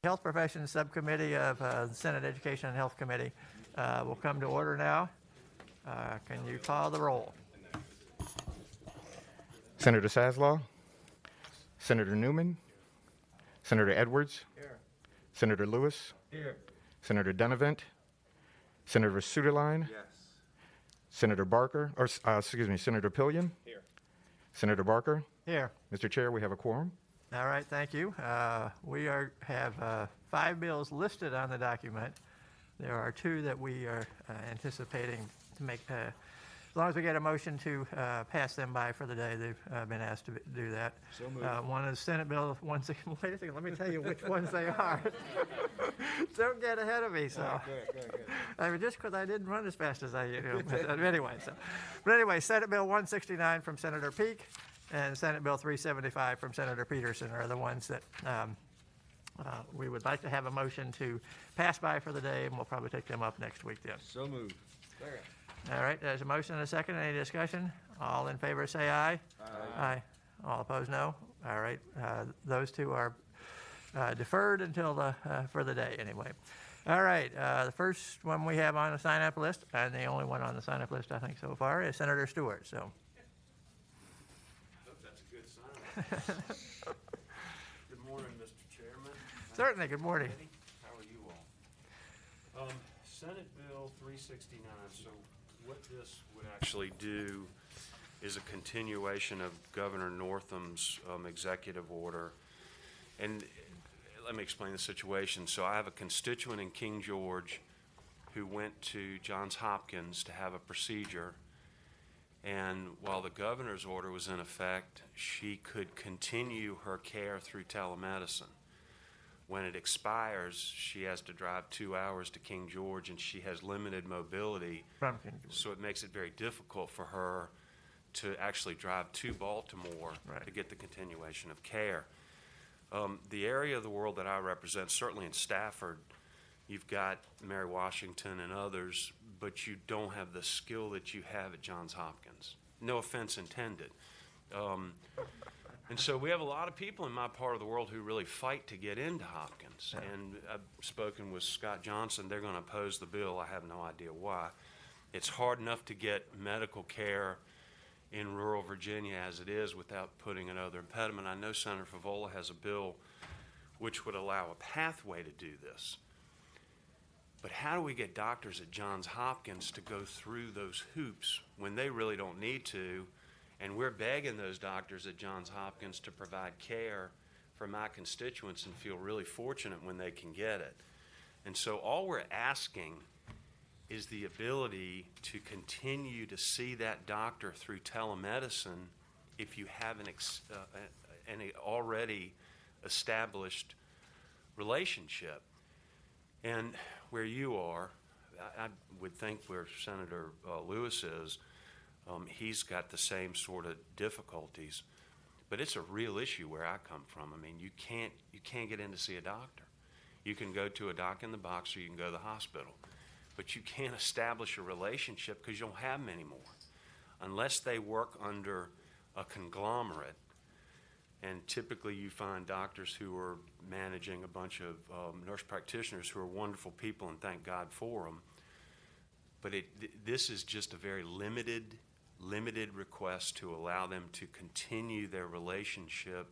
Health Professions Subcommittee of the Senate Education and Health Committee will come to order now. Can you call the roll? Senator Saslaw, Senator Newman, Senator Edwards, Here. Senator Lewis, Here. Senator Dunavant, Senator Suderline, Yes. Senator Barker, or Senator Pillion, Here. Senator Barker. Here. Mr. Chair, we have a quorum. All right, thank you. We have 5 bills listed on the document. There are 2 that we are anticipating to make, as long as we get a motion to pass them by for the day, they've been asked to do that. So moved. One is Senate Bill 160. Wait a second, let me tell you which ones they are. Don't get ahead of me. So, Good. I mean, just because I didn't run as fast as I, but anyway, Senate Bill 169 from Senator Peake and Senate Bill 375 from Senator Peterson are the ones that we would like to have a motion to pass by for the day, and we'll probably take them up next week then. So moved. Second. All right, there's a motion and a second. Any discussion? All in favor say aye. Aye. All opposed, no. All right, those 2 are deferred until for the day anyway. All right, the first one we have on the sign-up list, and the only one on the sign-up list I think so far, is Senator Stewart. So. I hope that's a good sign. Good morning, Mr. Chairman. Certainly, good morning. How are you all? Senate Bill 369. So what this would actually do is a continuation of Governor Northam's executive order. And let me explain the situation. So I have a constituent in King George who went to Johns Hopkins to have a procedure. And while the governor's order was in effect, she could continue her care through telemedicine. When it expires, she has to drive 2 hours to King George, and she has limited mobility. From King George. So it makes it very difficult for her to actually drive to Baltimore to get the continuation of care. The area of the world that I represent, certainly in Stafford, you've got Mary Washington and others, but you don't have the skill that you have at Johns Hopkins. No offense intended. And so we have a lot of people in my part of the world who really fight to get into Hopkins. Yeah. And I've spoken with Scott Johnson. They're going to oppose the bill. I have no idea why. It's hard enough to get medical care in rural Virginia as it is without putting another impediment. I know Senator Favola has a bill which would allow a pathway to do this. But how do we get doctors at Johns Hopkins to go through those hoops when they really don't need to? And we're begging those doctors at Johns Hopkins to provide care for my constituents and feel really fortunate when they can get it. And so all we're asking is the ability to continue to see that doctor through telemedicine if you have an already established relationship. And where you are, I would think where Senator Lewis is, he's got the same sort of difficulties, but it's a real issue where I come from. I mean, you can't get in to see a doctor. You can go to a doc in the box or you can go to the hospital, but you can't establish a relationship because you don't have them anymore unless they work under a conglomerate. And typically you find doctors who are managing a bunch of nurse practitioners who are wonderful people, and thank God for them. But this is just a very limited request to allow them to continue their relationship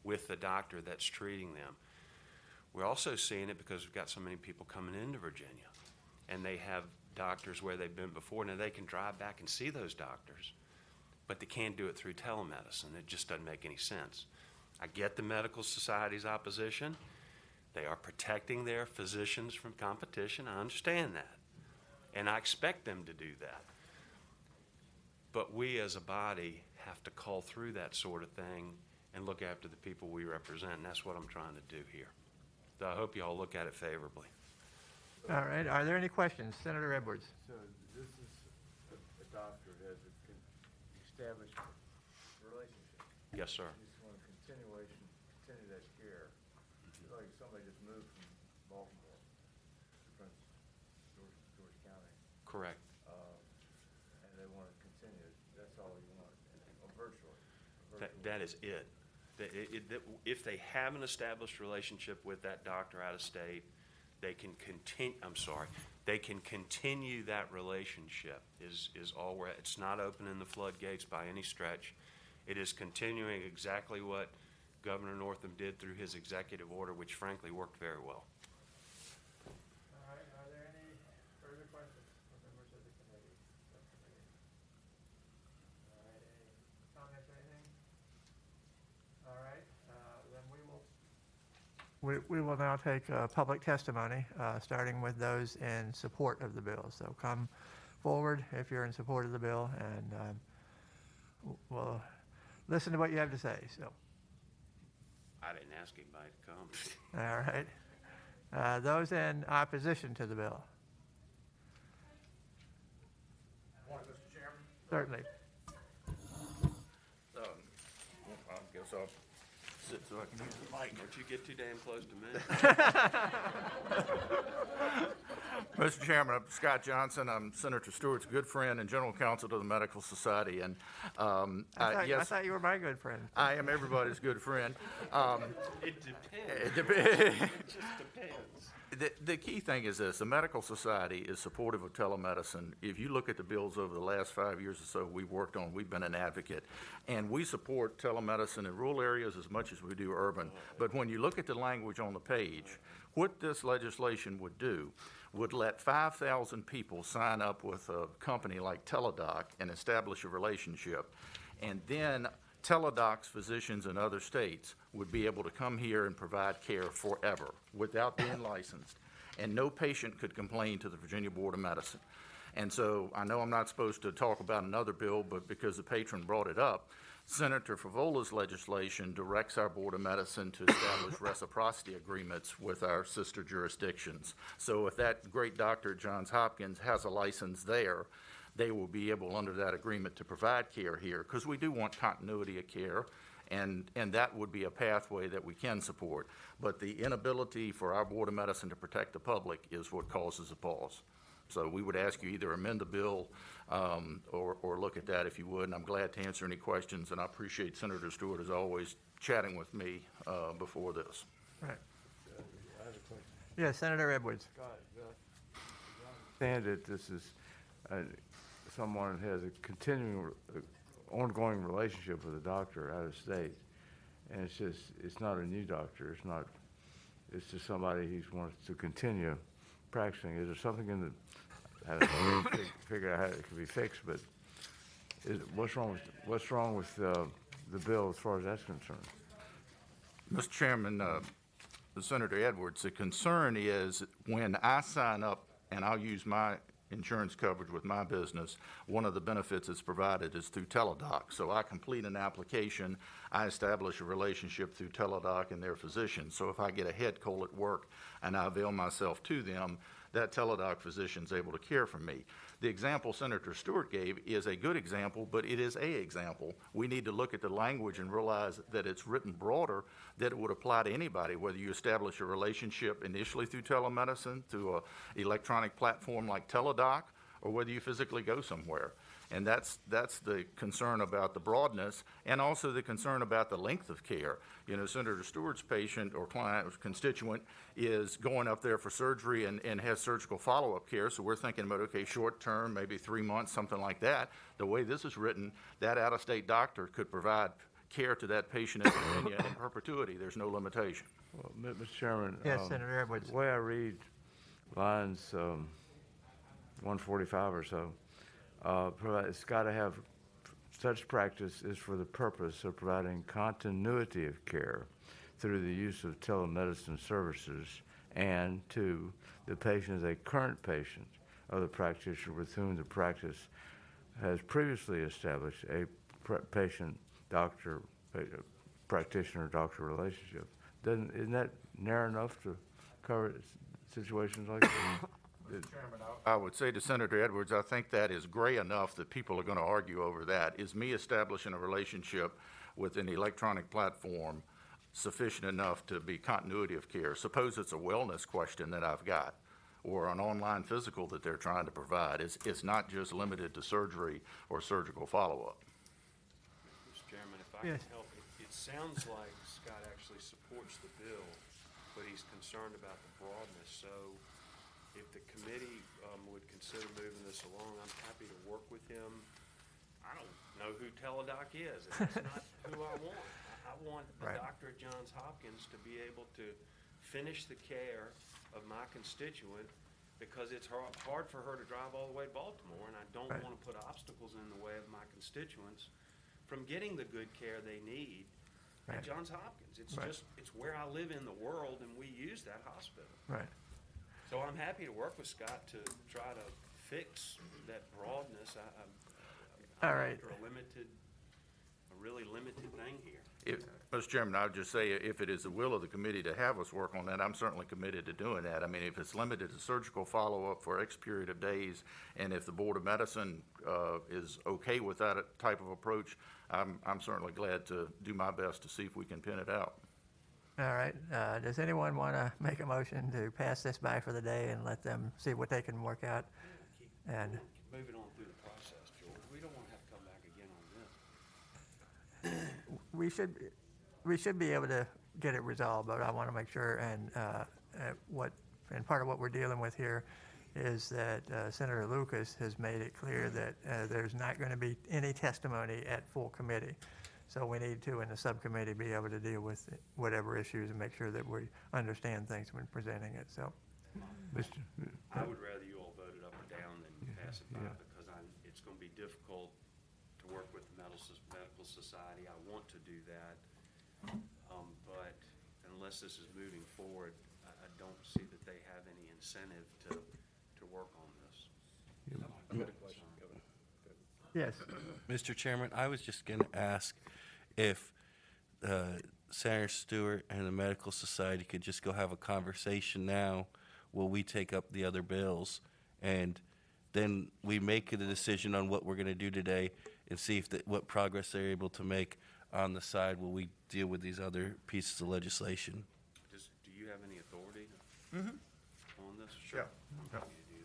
with the doctor that's treating them. We're also seeing it because we've got so many people coming into Virginia, and they have doctors where they've been before. Now, they can drive back and see those doctors, but they can't do it through telemedicine. It just doesn't make any sense. I get the medical society's opposition. They are protecting their physicians from competition. I understand that, and I expect them to do that. But we as a body have to cull through that sort of thing and look after the people we represent, and that's what I'm trying to do here. So I hope you all look at it favorably. All right. Are there any questions? Senator Edwards. So this is a doctor that has an established relationship. Yes, sir. You just want a continue that care. It's like somebody just moved from Baltimore to George County. Correct. And they want to continue. That's all you want, or virtually. That is it. If they have an established relationship with that doctor out of state, they can continue that relationship is all it's not opening the floodgates by any stretch. It is continuing exactly what Governor Northam did through his executive order, which frankly worked very well. All right, are there any further questions from members of the committee? All right, any comments or anything? All right, then we will now take public testimony, starting with those in support of the bill. So come forward if you're in support of the bill, and we'll listen to what you have to say. So. I didn't ask anybody to come. All right. Those in opposition to the bill? Morning, Mr. Chairman. Certainly. I guess I'll sit so I can use the mic. Don't you get too damn close to me. Mr. Chairman, I'm Scott Johnson. I'm Senator Stewart's good friend and general counsel to the Medical Society. And I thought you were my good friend. I am everybody's good friend. It depends. It depends. It just depends. The key thing is this: the Medical Society is supportive of telemedicine. If you look at the bills over the last 5 years or so we've worked on, we've been an advocate. And we support telemedicine in rural areas as much as we do urban. But when you look at the language on the page, what this legislation would do would let 5,000 people sign up with a company like Teladoc and establish a relationship. And then Teladoc's physicians in other states would be able to come here and provide care forever without being licensed. And no patient could complain to the Virginia Board of Medicine. And so I know I'm not supposed to talk about another bill, but because the patron brought it up, Senator Favola's legislation directs our Board of Medicine to establish reciprocity agreements with our sister jurisdictions. So if that great doctor at Johns Hopkins has a license there, they will be able, under that agreement, to provide care here, because we do want continuity of care, and that would be a pathway that we can support. But the inability for our Board of Medicine to protect the public is what causes a pause. So we would ask you either amend the bill or look at that if you would, and I'm glad to answer any questions, and I appreciate Senator Stewart, as always, chatting with me before this. Right. I have a question. Yes, Senator Edwards. Scott, I understand that this is someone has a continuing, ongoing relationship with a doctor out of state, and it's not a new doctor. It's just somebody he wants to continue practicing. Is there something in the, I don't know, figure out how it can be fixed, but what's wrong with the bill as far as that's concerned? Mr. Chairman, Senator Edwards, the concern is when I sign up and I'll use my insurance coverage with my business, one of the benefits that's provided is through Teladoc. So I complete an application, I establish a relationship through Teladoc and their physician. So if I get a head cold at work and I avail myself to them, that Teladoc physician is able to care for me. The example Senator Stewart gave is a good example, but it is an example. We need to look at the language and realize that it's written broader, that it would apply to anybody, whether you establish a relationship initially through telemedicine, through an electronic platform like Teladoc, or whether you physically go somewhere. And that's the concern about the broadness, and also the concern about the length of care. You know, Senator Stewart's patient or client or constituent is going up there for surgery and has surgical follow-up care, so we're thinking about, okay, short term, maybe 3 months, something like that. The way this is written, that out-of-state doctor could provide care to that patient in Virginia in perpetuity. There's no limitation. Well, Mr. Chairman, Yes, Senator Edwards. the way I read lines 145 or so, it's got to have such practice is for the purpose of providing continuity of care through the use of telemedicine services, and two, the patient is a current patient of the practitioner with whom the practice has previously established a patient-doctor, practitioner-doctor relationship. Isn't that narrow enough to cover situations like that? Chairman, I would say to Senator Edwards, I think that is gray enough that people are going to argue over that. Is me establishing a relationship with an electronic platform sufficient enough to be continuity of care? Suppose it's a wellness question that I've got, or an online physical that they're trying to provide. It's not just limited to surgery or surgical follow-up. Mr. Chairman, if I Yes. can help, it's sounds like Scott actually supports the bill, but he's concerned about the broadness. So if the committee would consider moving this along, I'm happy to work with him. I don't know who Teladoc is, and that's not who I want. I want the Right. doctor at Johns Hopkins to be able to finish the care of my constituent, because it's hard for her to drive all the way to Baltimore, and I don't Right. want to put obstacles in the way of my constituents from getting the good care they need Right. at Johns Hopkins. It's Right. just, it's where I live in the world, and we use that hospital. Right. So I'm happy to work with Scott to try to fix that broadness. I'm All right. after a really limited thing here. Mr. Chairman, I would just say, if it is the will of the committee to have us work on that, I'm certainly committed to doing that. I mean, if it's limited to surgical follow-up for X period of days, and if the Board of Medicine is okay with that type of approach, I'm certainly glad to do my best to see if we can pin it out. All right. Does anyone want to make a motion to pass this by for the day and let them see what they can work out? And Moving on through the process, George. We don't want to have to come back again on this. we should be able to get it resolved, but I want to make sure, and part of what we're dealing with here is that Senator Lucas has made it clear that there's not going to be any testimony at full committee. So we need to, in the subcommittee, be able to deal with whatever issues and make sure that we understand things when presenting it. So, Mr. I would rather you all vote it up or down than pass it by, yeah. because it's going to be difficult to work with the medical society. I want to do that. But unless this is moving forward, I don't see that they have any incentive to work on this. yes. Mr. Chairman, I was just going to ask if Senator Stewart and the Medical Society could just go have a conversation now while we take up the other bills, and then we make a decision on what we're going to do today and see if what progress they're able to make on the side while we deal with these other pieces of legislation. Do you have any authority on this? Sure. I'm happy to do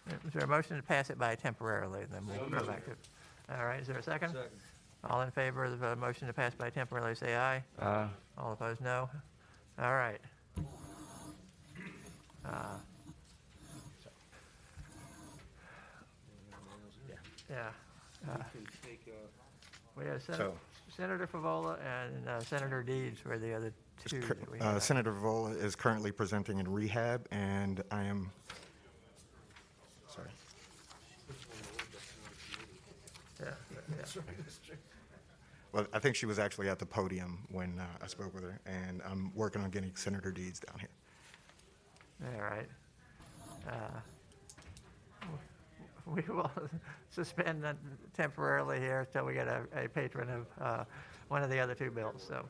that. Is there a motion to pass it by temporarily? Then we'll go back to it. All right. Is there a second? Second. All in favor of the motion to pass by temporarily, say aye. Aye. All opposed, no. All right. Yeah. We have So- Senator Favola and Senator Deeds were the other two that we have. Senator Vola is currently presenting in rehab, and I am, sorry. Yeah, yeah. Well, I think she was actually at the podium when I spoke with her, and I'm working on getting Senator Deeds down here. All right. We will suspend that temporarily here until we get a patron of one of the other two bills, so.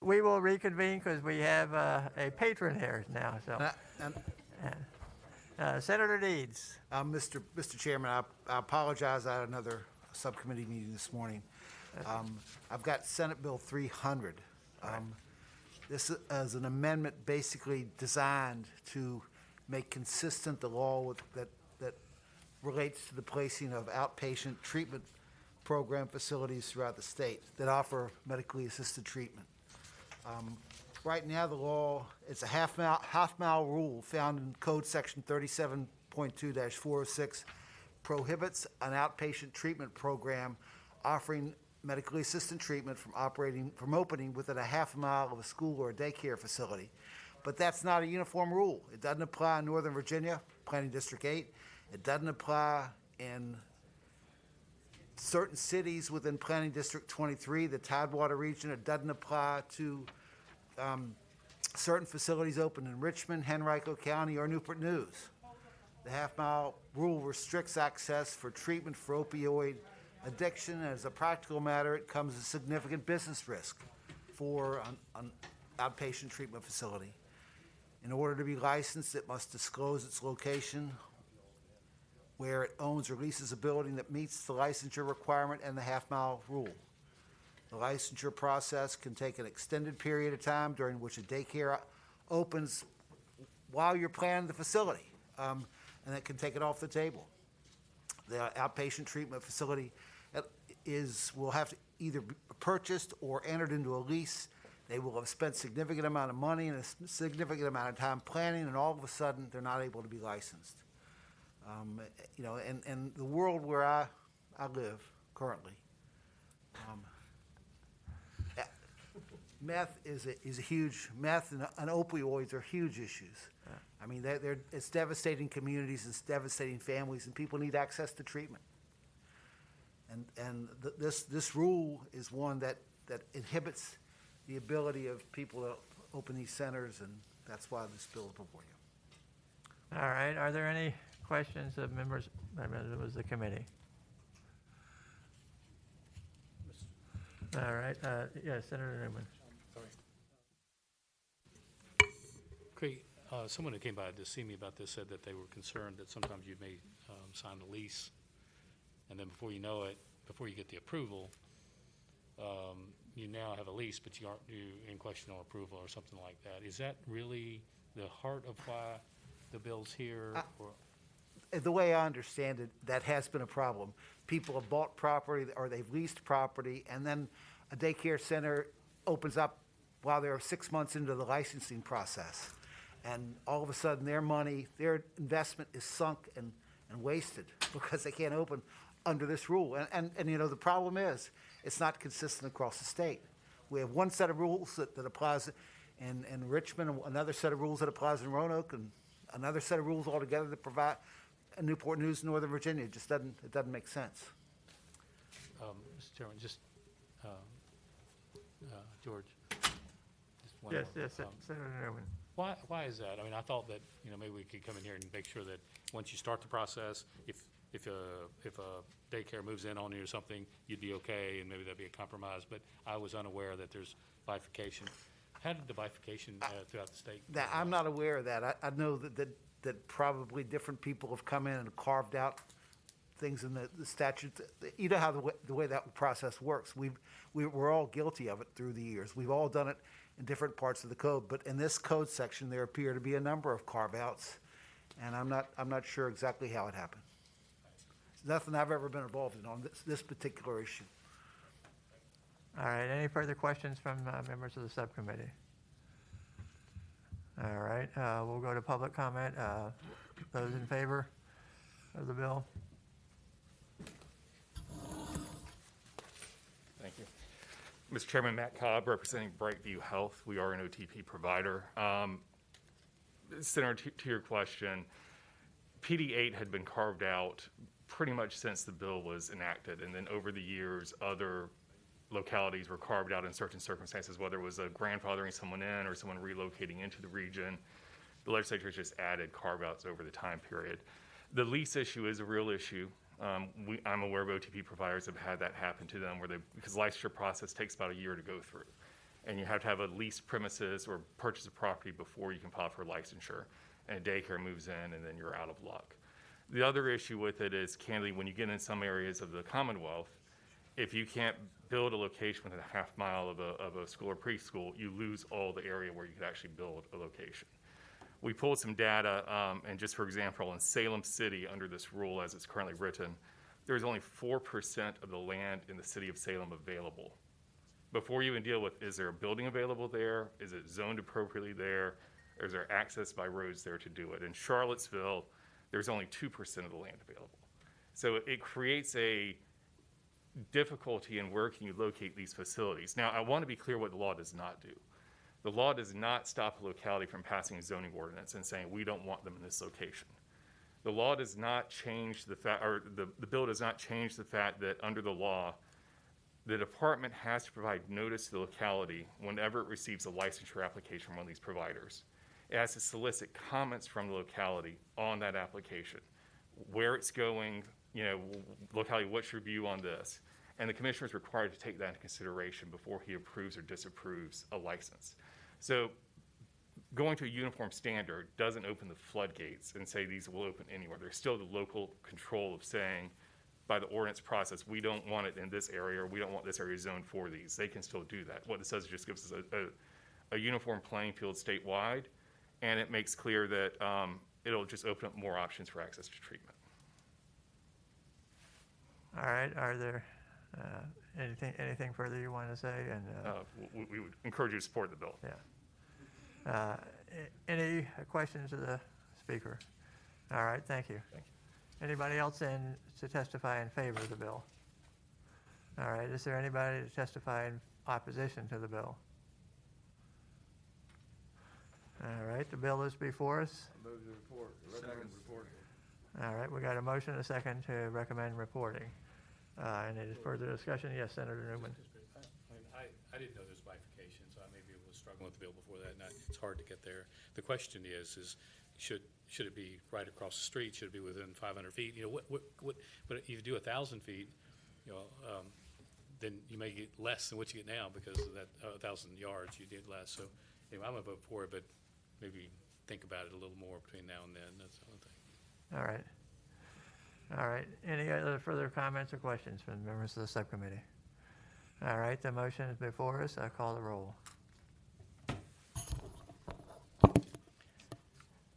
we will reconvene because we have a patron here now, so. Senator Deeds. Mr. Chairman, I apologize. I had another subcommittee meeting this morning. I've got Senate Bill 300. This is an amendment basically designed to make consistent the law that relates to the placing of outpatient treatment program facilities throughout the state that offer medically assisted treatment. Right now, the law, it's a half-mile rule found in Code Section 37.2-406, prohibits an outpatient treatment program offering medically assisted treatment from opening within a half mile of a school or a daycare facility. But that's not a uniform rule. It doesn't apply in Northern Virginia, Planning District 8. It doesn't apply in certain cities within Planning District 23, the Tidewater region. It doesn't apply to certain facilities open in Richmond, Henrico County, or Newport News. The half-mile rule restricts access for treatment for opioid addiction, and as a practical matter, it comes with significant business risk for an outpatient treatment facility. In order to be licensed, it must disclose its location, where it owns or leases a building that meets the licensure requirement and the half-mile rule. The licensure process can take an extended period of time during which a daycare opens while you're planning the facility, and it can take it off the table. The outpatient treatment facility will have to either be purchased or entered into a lease. They will have spent significant amount of money and a significant amount of time planning, and all of a sudden, they're not able to be licensed. And the world where I live currently, meth is a huge, meth and opioids are huge issues. I mean, it's devastating communities, it's devastating families, and people need access to treatment. And this rule is one that inhibits the ability of people to open these centers, and that's why this bill is before you. All right, are there any questions of members of the committee? All right, yes, Senator Newman. Craig, someone who came by to see me about this said that they were concerned that sometimes you may sign a lease, and then before you know it, before you get the approval, you now have a lease, but you aren't in question on approval or something like that. Is that really the heart of why the bill's here? The way I understand it, that has been a problem. People have bought property or they've leased property, and then a daycare center opens up while they're 6 months into the licensing process. And all of a sudden, their money, their investment is sunk and wasted because they can't open under this rule. And the problem is, it's not consistent across the state. We have one set of rules that applies in Richmond, another set of rules that applies in Roanoke, and another set of rules altogether that provide in Newport News, Northern Virginia. It just doesn't make sense. Mr. Chairman, just George. Just one Yes, more. yes, Senator Newman. Why is that? I mean, I thought that maybe we could come in here and make sure that once you start the process, if a daycare moves in on you or something, you'd be okay, and maybe that'd be a compromise. But I was unaware that there's bifurcation. How did the bifurcation throughout the state? I'm not aware of that. I know that probably different people have come in and carved out things in the statute. You know how the way that process works. We're all guilty of it through the years. We've all done it in different parts of the code. But in this code section, there appear to be a number of carve-outs, and I'm not sure exactly how it happened. It's nothing I've ever been involved in on this particular issue. All right, any further questions from members of the subcommittee? All right, we'll go to public comment. Those in favor of the bill? Thank you. Mr. Chairman, Matt Cobb, representing Brightview Health. We are an OTP provider. Senator, to your question, PD8 had been carved out pretty much since the bill was enacted, and then over the years, other localities were carved out in certain circumstances, whether it was a grandfathering someone in or someone relocating into the region. The legislature just added carve-outs over the time period. The lease issue is a real issue. I'm aware of OTP providers have had that happen to them because the licensure process takes about a year to go through. and you have to have a leased premises or purchase a property before you can file for licensure. And a daycare moves in, and then you're out of luck. The other issue with it is, candidly, when you get in some areas of the Commonwealth, if you can't build a location within a half mile of a school or preschool, you lose all the area where you could actually build a location. We pulled some data, and just for example, in Salem City, under this rule as it's currently written, there's only 4% of the land in the city of Salem available. Before you even deal with, is there a building available there? Is it zoned appropriately there? Or is there access by roads there to do it? In Charlottesville, there's only 2% of the land available. So it creates a difficulty in where can you locate these facilities. Now, I want to be clear what the law does not do. The law does not stop a locality from passing a zoning ordinance and saying we don't want them in this location. The law does not change the fact, or the bill does not change the fact that under the law, the department has to provide notice to the locality whenever it receives a licensure application from one of these providers. It has to solicit comments from the locality on that application, where it's going, you know, locality, what's your view on this? And the commissioner is required to take that into consideration before he approves or disapproves a license. So going to a uniform standard doesn't open the floodgates and say these will open anywhere. There's still the local control of saying, by the ordinance process, we don't want it in this area, or we don't want this area zoned for these. They can still do that. What this does is just gives us a uniform playing field statewide, and it makes clear that it'll just open up more options for access to treatment. All right, are there anything further you want to say? And We would encourage you to support the bill. yeah. Any questions of the speaker? All right, thank you. Thank you. Anybody else in to testify in favor of the bill? All right, is there anybody to testify in opposition to the bill? All right, the bill is before us. Move the report, recommend reporting. All right, we got a motion and a second to recommend reporting. Any further discussion? Yes, Senator Newman. I didn't know there's bifurcation, so I maybe was struggling with the bill before that, and it's hard to get there. The question is should it be right across the street? Should it be within 500 feet? You know, but if you do 1,000 feet, you know, then you may get less than what you get now because of that 1,000 yards you get less. So anyway, I'm gonna vote for it, but maybe think about it a little more between now and then. That's the only thing. All right. All right. Any other further comments or questions from members of the subcommittee? All right, the motion is before us. I call the roll.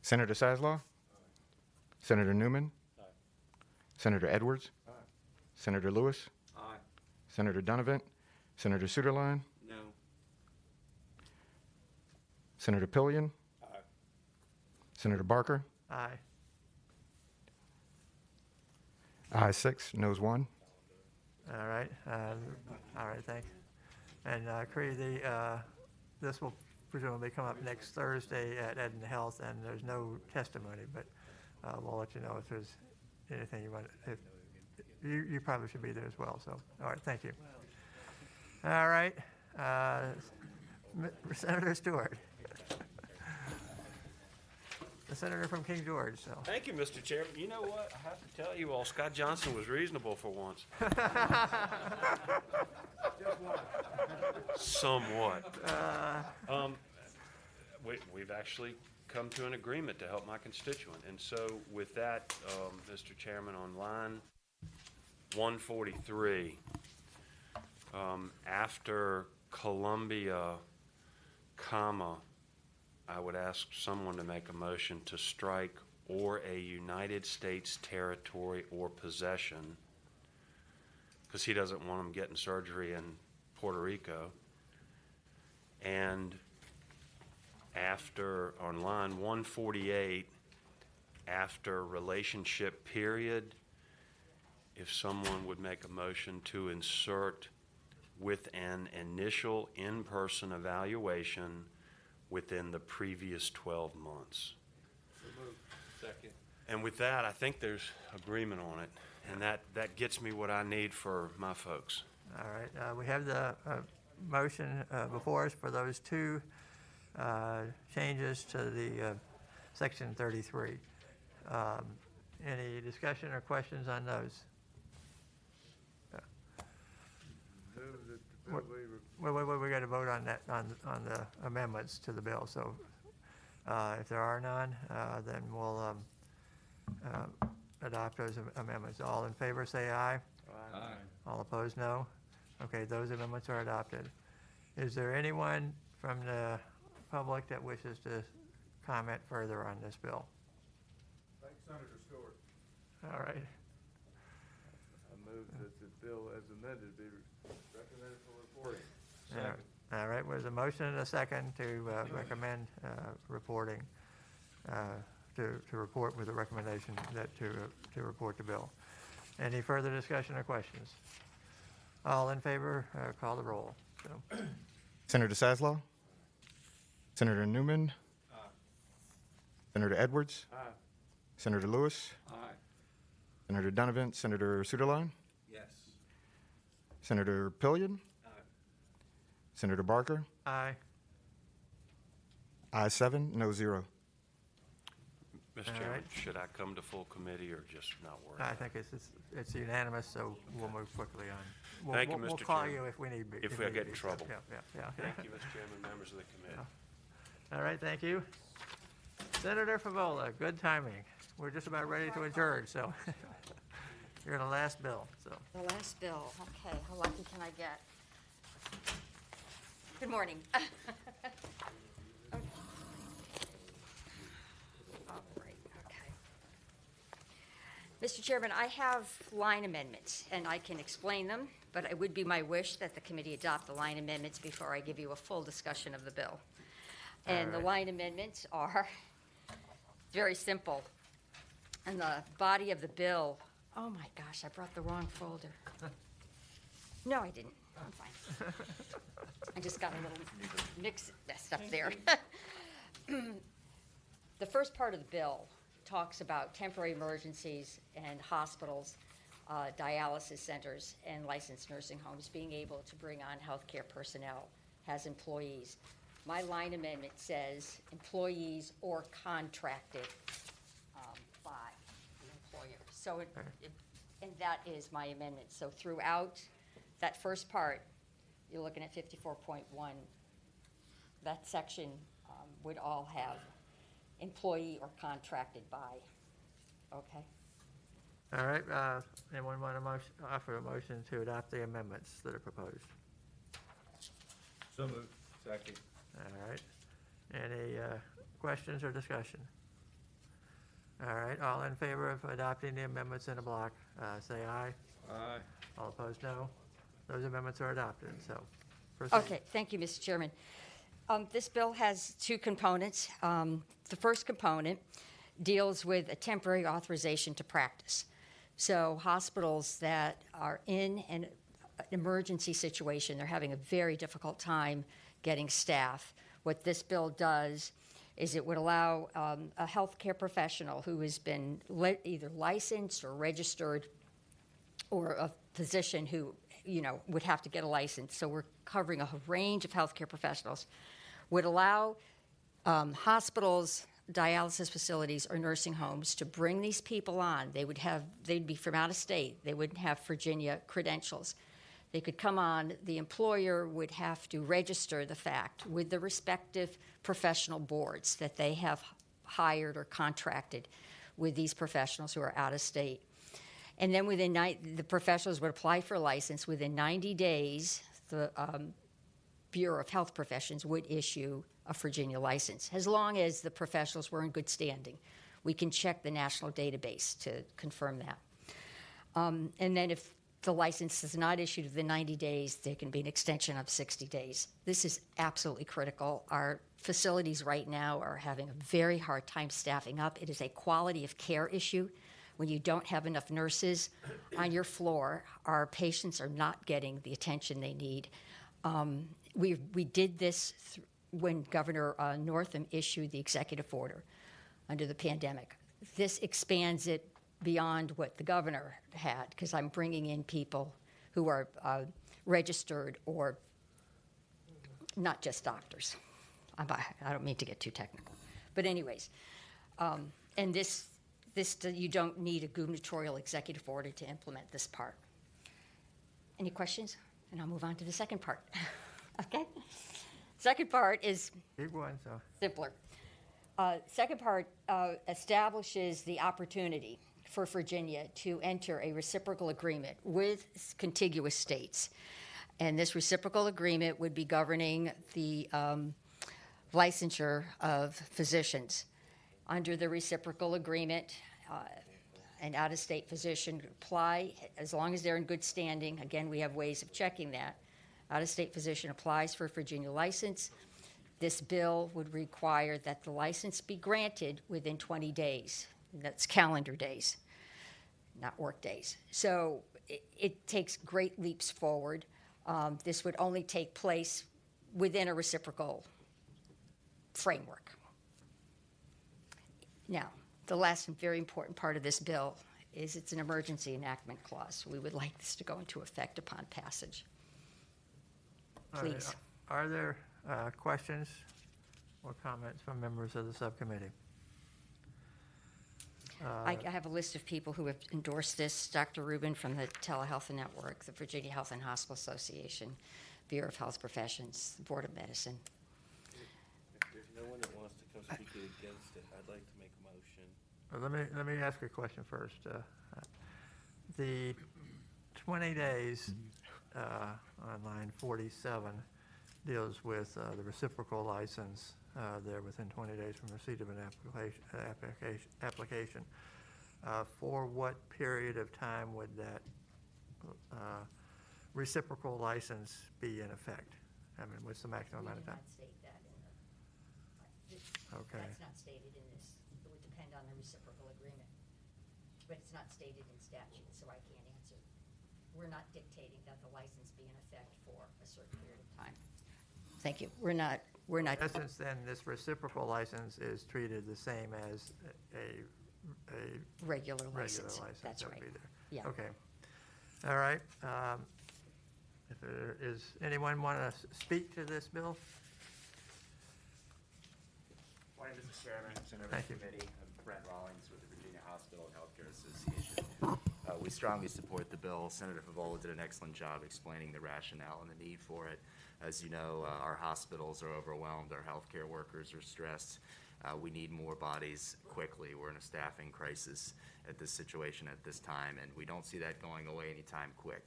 Senator Saslaw? Senator Newman? Senator Edwards? Senator Lewis? Aye. Senator Donovan? Senator Suderline? No. Senator Pillion? Senator Barker? Aye. Aye 6, noes 1. All right. All right, thanks. And Cree, this will presumably come up next Thursday at Ed and Health, and there's no testimony, but we'll let you know if there's anything you want. If you probably should be there as well. So, all right, thank you. All right, Senator Stewart, the senator from King George. So. Thank you, Mr. Chairman. You know what? I have to tell you all, Scott Johnson was reasonable for once. Somewhat. We've actually come to an agreement to help my constituent. And so with that, Mr. Chairman, on line 143, after Columbia, comma, I would ask someone to make a motion to strike or a United States territory or possession, because he doesn't want them getting surgery in Puerto Rico. And after, on line 148, after relationship period, if someone would make a motion to insert with an initial in-person evaluation within the previous 12 months. Second. And with that, I think there's agreement on it, and that gets me what I need for my folks. All right, we have the motion before us for those two changes to the section 33. Any discussion or questions on those? Move that the we got to vote on that, on the amendments to the bill. So if there are none, then we'll adopt those amendments. All in favor, say aye. Aye. All opposed, no. Okay, those amendments are adopted. Is there anyone from the public that wishes to comment further on this bill? Thank Senator Stewart. All right. I move that the bill as amended be recommended for reporting. All right, there's a motion and a second to recommend reporting, to report with a recommendation that to report the bill. Any further discussion or questions? All in favor, call the roll. So, Senator Saslaw? Senator Newman? Senator Edwards? Aye. Senator Lewis? Aye. Senator Donovan? Senator Suderline? Yes. Senator Pillion? Senator Barker? aye. Ayes 7, no 0. Mr. All Chairman, right. should I come to full committee or just not worry? I think it's unanimous, so we'll move quickly on. Thank you, We'll Mr. call Chairman. you if we need be. If I need get be. in trouble. Yeah. Thank you, Mr. Chairman, members of the committee. All right, thank you. Senator Favola, good timing. We're just about ready to adjourn, so you're the last bill, so. The last bill, okay, how lucky can I get? Good morning. All right, okay. Mr. Chairman, I have line amendments, and I can explain them, but it would be my wish that the committee adopt the line amendments before I give you a full discussion of the bill. And the line amendments are very simple. And the body of the bill, oh my gosh, I brought the wrong folder. No, I didn't. I'm fine. I just got a little messed up there. The first part of the bill talks about temporary emergencies and hospitals, dialysis centers, and licensed nursing homes being able to bring on healthcare personnel as employees. My line amendment says employees or contracted by the employer. So, and that is my amendment. So throughout that first part, you're looking at 54.1. That section would all have employee or contracted by. Okay? All right, anyone want to offer a motion to adopt the amendments that are proposed? So moved. Second. All right. Any questions or discussion? All right, all in favor of adopting the amendments in a block, say aye. Aye. All opposed, no. Those amendments are adopted, so proceed. Okay, thank you, Mr. Chairman. This bill has two components. The first component deals with a temporary authorization to practice. So hospitals that are in an emergency situation, they're having a very difficult time getting staff. What this bill does is it would allow a healthcare professional who has been either licensed or registered, or a physician who, would have to get a license. So we're covering a range of healthcare professionals. Would allow hospitals, dialysis facilities, or nursing homes to bring these people on. They'd be from out of state. They wouldn't have Virginia credentials. They could come on. The employer would have to register the fact with the respective professional boards that they have hired or contracted with these professionals who are out of state. And then the professionals would apply for a license. Within 90 days, the Bureau of Health Professions would issue a Virginia license, as long as the professionals were in good standing. We can check the national database to confirm that. And then if the license is not issued within 90 days, there can be an extension of 60 days. This is absolutely critical. Our facilities right now are having a very hard time staffing up. It is a quality of care issue. When you don't have enough nurses on your floor, our patients are not getting the attention they need. We did this when Governor Northam issued the executive order under the pandemic. This expands it beyond what the governor had, because I'm bringing in people who are registered or not just doctors. I don't mean to get too technical. But anyways, and this you don't need a gubernatorial executive order to implement this part. Any questions? and I'll move on to the second part. Okay? Second part is Keep going, so. simpler. Second part establishes the opportunity for Virginia to enter a reciprocal agreement with contiguous states. And this reciprocal agreement would be governing the licensure of physicians. Under the reciprocal agreement, an out-of-state physician could apply as long as they're in good standing. Again, we have ways of checking that. Out-of-state physician applies for a Virginia license. This bill would require that the license be granted within 20 days. That's calendar days, not work days. So it takes great leaps forward. This would only take place within a reciprocal framework. Now, the last and very important part of this bill is it's an emergency enactment clause. We would like this to go into effect upon passage. All right. Please. Are there questions or comments from members of the subcommittee? I have a list of people who have endorsed this. Dr. Rubin from the Telehealth Network, the Virginia Health and Hospital Association, Bureau of Health Professions, the Board of Medicine. If there's no one that wants to come speak against it, I'd like to make a motion. Well, let me ask you a question first. The 20 days on line 47 deals with the reciprocal license there within 20 days from receipt of an application. For what period of time would that reciprocal license be in effect? I mean, what's the maximum amount of time? We did not state that in the, Okay. that's not stated in this. It would depend on the reciprocal agreement. But it's not stated in statute, so I can't answer. We're not dictating that the license be in effect for a certain period of time. Thank you. We're not. In essence, then, this reciprocal license is treated the same as a Regular regular license. license. That's that would right. be there. Yeah. Okay. All right. If there is anyone want to speak to this bill? Morning, Mr. Chairman, members of Thank the you. committee. I'm Brent Rawlings with the Virginia Hospital and Healthcare Association. We strongly support the bill. Senator Favola did an excellent job explaining the rationale and the need for it. As you know, our hospitals are overwhelmed, our healthcare workers are stressed. We need more bodies quickly. We're in a staffing crisis at this situation at this time, and we don't see that going away anytime quick.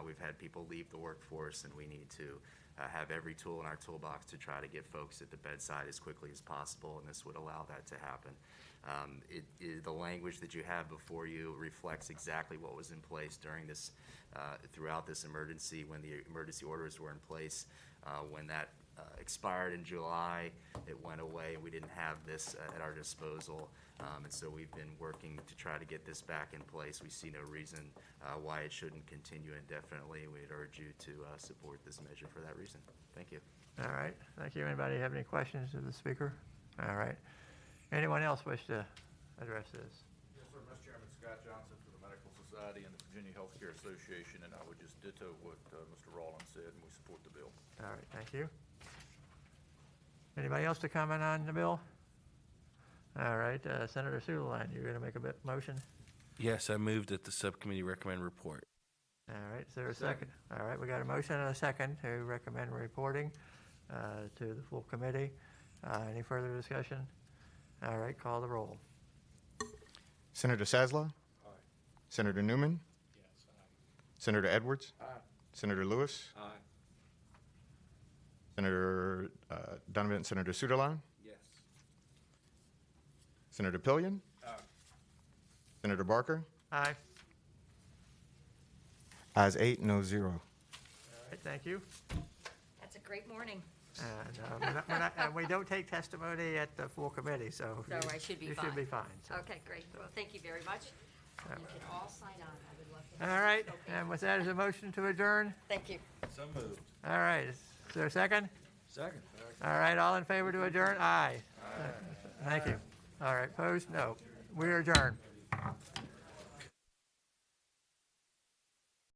We've had people leave the workforce, and we need to have every tool in our toolbox to try to get folks at the bedside as quickly as possible, and this would allow that to happen. The language that you have before you reflects exactly what was in place during this, throughout this emergency, when the emergency orders were in place. When that expired in July, it went away, and we didn't have this at our disposal. And so we've been working to try to get this back in place. We see no reason why it shouldn't continue indefinitely. We'd urge you to support this measure for that reason. Thank you. All right. Thank you. Anybody have any questions of the speaker? All right. Anyone else wish to address this? Yes, sir, Mr. Chairman, Scott Johnson for the Medical Society and the Virginia Healthcare Association, and I would just ditto what Mr. Rawlins said, and we support the bill. All right. Thank you. Anybody else to comment on the bill? All right. Senator Suderline, you're going to make a motion? Yes, I moved that the subcommittee recommend report. All right. Is there a second? All right. We got a motion and a second to recommend reporting to the full committee. Any further discussion? All right. Call the roll. Senator Sasla? Aye. Senator Newman? Yes, aye. Senator Edwards? Aye. Senator Lewis? Aye. Senator Donovan, Senator Suderline? Yes. Senator Pillion? Aye. Senator Barker? Aye. Ayes 8, no 0. All right. Thank you. That's a great morning. And we don't take testimony at the full committee, so. So I should be You fine. should be fine. so. Okay, great. Well, thank you very much. You can all sign on. I would love to. All right. And with that, is a motion to adjourn? Thank you. So moved. All right. Is there a second? Second. All right. All in favor to adjourn? Aye. Thank you. All right. Opposed? No. We are adjourned.